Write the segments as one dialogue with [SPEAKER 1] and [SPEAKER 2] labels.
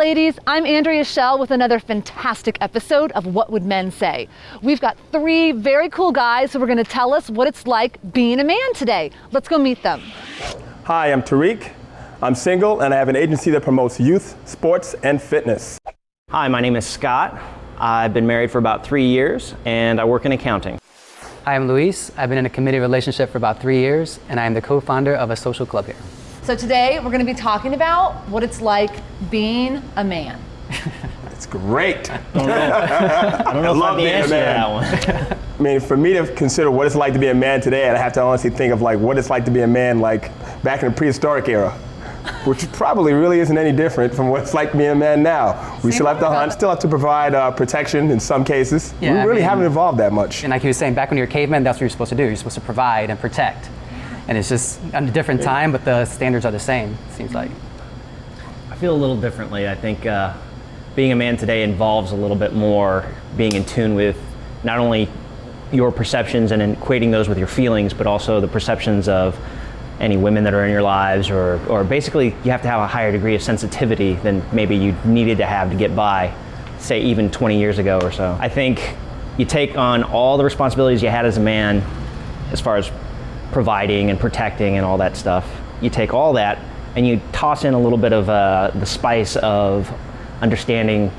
[SPEAKER 1] ladies. I'm Andrea Schell with another fantastic episode of What Would Men Say? We've got three very cool guys who are going to tell us what it's like being a man today. Let's go meet them.
[SPEAKER 2] Hi, I'm Tariq. I'm single and I have an agency that promotes youth, sports, and fitness.
[SPEAKER 3] Hi, my name is Scott. I've been married for about 3 years and I work in accounting.
[SPEAKER 4] Hi, I'm Luis. I've been in a committed relationship for about 3 years and I am the co-founder of a social club here.
[SPEAKER 1] So today we're going to be talking about what it's like being a man.
[SPEAKER 2] It's great.
[SPEAKER 3] I don't know if I'm the answer to that one.
[SPEAKER 2] I mean, for me to consider what it's like to be a man today, I'd have to honestly think of like what it's like to be a man like back in the prehistoric era, which probably really isn't any different from what it's like being a man now. We still have to hunt, still have to provide protection in some cases.
[SPEAKER 4] Yeah,
[SPEAKER 2] we really haven't evolved that much.
[SPEAKER 4] And like you were saying, back when you were a caveman, that's what you're supposed to do. You're supposed to provide and protect. And it's just a different time, but the standards are the same, it seems like.
[SPEAKER 3] I feel a little differently. I think being a man today involves a little bit more being in tune with not only your perceptions and equating those with your feelings, but also the perceptions of any women that are in your lives, or basically you have to have a higher degree of sensitivity than maybe you needed to have to get by, say even 20 years ago or so. I think you take on all the responsibilities you had as a man as far as providing and protecting and all that stuff. You take all that and you toss in a little bit of the spice of understanding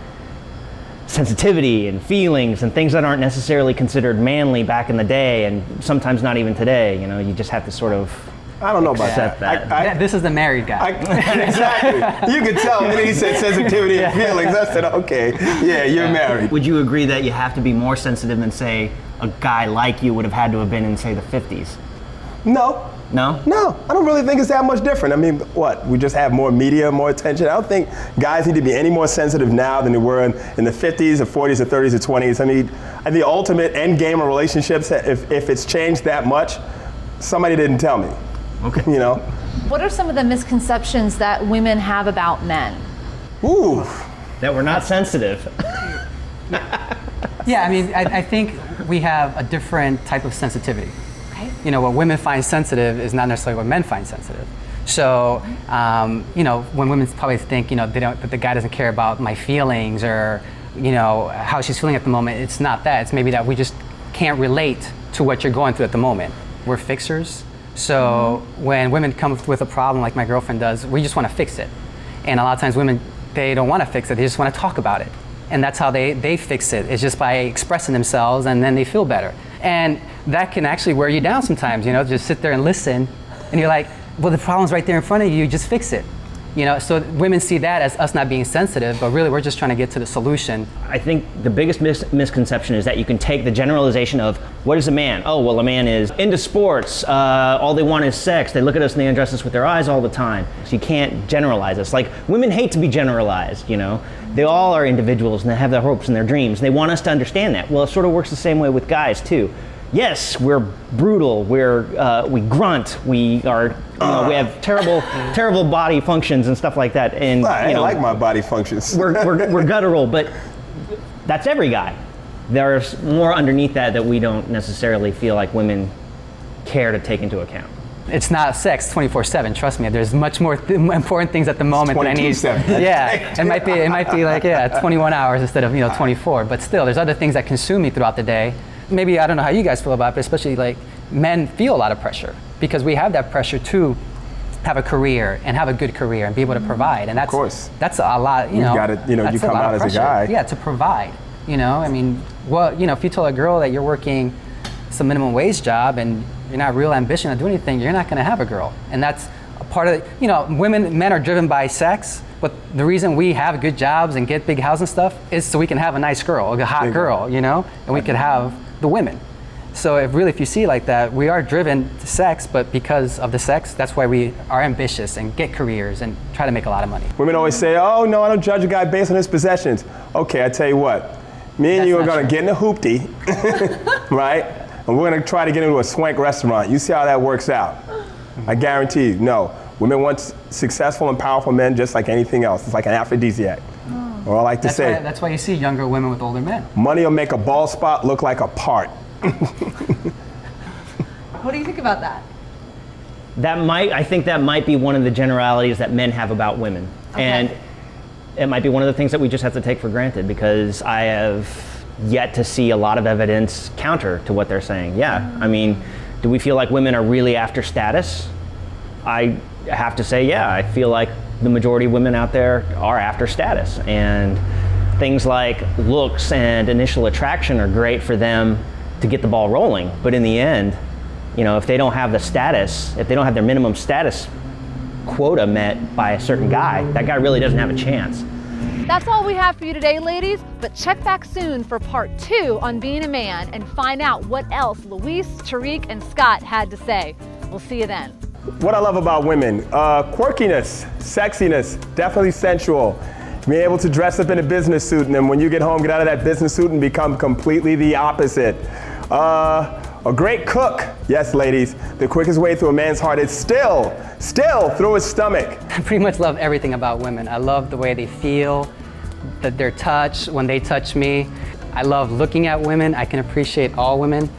[SPEAKER 3] sensitivity and feelings and things that aren't necessarily considered manly back in the day, and sometimes not even today. You know, you just have to sort of
[SPEAKER 2] I don't know about
[SPEAKER 3] accept that.
[SPEAKER 4] This is the married guy.
[SPEAKER 2] Exactly. You could tell when he said sensitivity and feelings. I said, okay, yeah, you're married.
[SPEAKER 3] Would you agree that you have to be more sensitive than, say, a guy like you would have had to have been in, say, the 50s?
[SPEAKER 2] No.
[SPEAKER 3] No?
[SPEAKER 2] No, I don't really think it's that much different. I mean, what? We just have more media, more attention. I don't think guys need to be any more sensitive now than they were in the 50s, the 40s, the 30s, the 20s. I mean, the ultimate end game of relationships, if it's changed that much, somebody didn't tell me.
[SPEAKER 3] Okay.
[SPEAKER 2] You know?
[SPEAKER 1] What are some of the misconceptions that women have about men?
[SPEAKER 2] Ooh.
[SPEAKER 3] That we're not sensitive.
[SPEAKER 4] Yeah, I mean, I think we have a different type of sensitivity.
[SPEAKER 1] Okay.
[SPEAKER 4] You know, what women find sensitive is not necessarily what men find sensitive. So, you know, when women probably think, you know, that the guy doesn't care about my feelings or, you know, how she's feeling at the moment, it's not that. It's maybe that we just can't relate to what you're going through at the moment. We're fixers. So when women come with a problem like my girlfriend does, we just want to fix it. And a lot of times women, they don't want to fix it, they just want to talk about it. And that's how they fix it. It's just by expressing themselves, and then they feel better. And that can actually wear you down sometimes, you know, just sit there and listen, and you're like, well, the problem's right there in front of you, just fix it. You know, so women see that as us not being sensitive, but really we're just trying to get to the solution.
[SPEAKER 3] I think the biggest misconception is that you can take the generalization of what is a man? Oh, well, a man is into sports, all they want is sex, they look at us and they undress us with their eyes all the time. So you can't generalize us. Like, women hate to be generalized, you know? They all are individuals and they have their hopes and their dreams. They want us to understand that. Well, it sort of works the same way with guys too. Yes, we're brutal, we grunt, we are, you know, we have terrible body functions and stuff like that. And
[SPEAKER 2] I like my body functions.
[SPEAKER 3] we're guttural, but that's every guy. There's more underneath that we don't necessarily feel like women care to take into account.
[SPEAKER 4] It's not sex 24/7. Trust me. There's much more important things at the moment that I need.
[SPEAKER 2] 22/7.
[SPEAKER 4] Yeah, it might be like 21 hours instead of 24. But still, there's other things that consume me throughout the day. Maybe I don't know how you guys feel about it, but especially like men feel a lot of pressure because we have that pressure to have a career and have a good career and be able to provide. And that's,
[SPEAKER 2] of course,
[SPEAKER 4] that's a lot. You
[SPEAKER 2] got it. You know, you come out as a guy.
[SPEAKER 4] Yeah, to provide. You know, I mean, well, you know, if you tell a girl that you're working some minimum wage job and you're not real ambition to do anything, you're not going to have a girl. And that's a part of it. You know, men are driven by sex, but the reason we have good jobs and get big houses and stuff is so we can have a nice girl, a hot girl, you know, and we could have the women. So if you see it like that, we are driven to sex, but because of the sex, that's why we are ambitious and get careers and try to make a lot of money.
[SPEAKER 2] Women always say, oh no, I don't judge a guy based on his possessions. Okay, I tell you what, me and you are gonna get in a hoopty, right? And we're gonna try to get into a swank restaurant. You see how that works out. I guarantee you, no. Women want successful and powerful men just like anything else. It's like an aphrodisiac. Or I like to say.
[SPEAKER 4] That's why you see younger women with older men.
[SPEAKER 2] Money will make a bald spot look like a part.
[SPEAKER 1] What do you think about that?
[SPEAKER 3] I think that might be one of the generalities that men have about women.
[SPEAKER 1] Okay.
[SPEAKER 3] And it might be one of the things that we just have to take for granted, because I have yet to see a lot of evidence counter to what they're saying. Yeah, I mean, do we feel like women are really after status? I have to say, yeah, I feel like the majority of women out there are after status, and things like looks and initial attraction are great for them to get the ball rolling. But in the end, you know, if they don't have the status, if they don't have their minimum status quota met by a certain guy, that guy really doesn't have a chance.
[SPEAKER 1] That's all we have for you today, ladies, but check back soon for part 2 on being a man and find out what else Luis, Tariq, and Scott had to say. We'll see you then.
[SPEAKER 2] What I love about women, quirkiness, sexiness, definitely sensual. Being able to dress up in a business suit, and then when you get home, get out of that business suit and become completely the opposite. A great cook. Yes, ladies, the quickest way through a man's heart is still through his stomach.
[SPEAKER 4] I pretty much love everything about women. I love the way they feel, their touch when they touch me. I love looking at women. I can appreciate all women.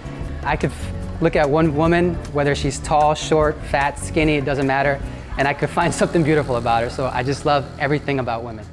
[SPEAKER 4] I could look at one woman, whether she's tall, short, fat, skinny, it doesn't matter, and I could find something beautiful about her. So I just love everything about women.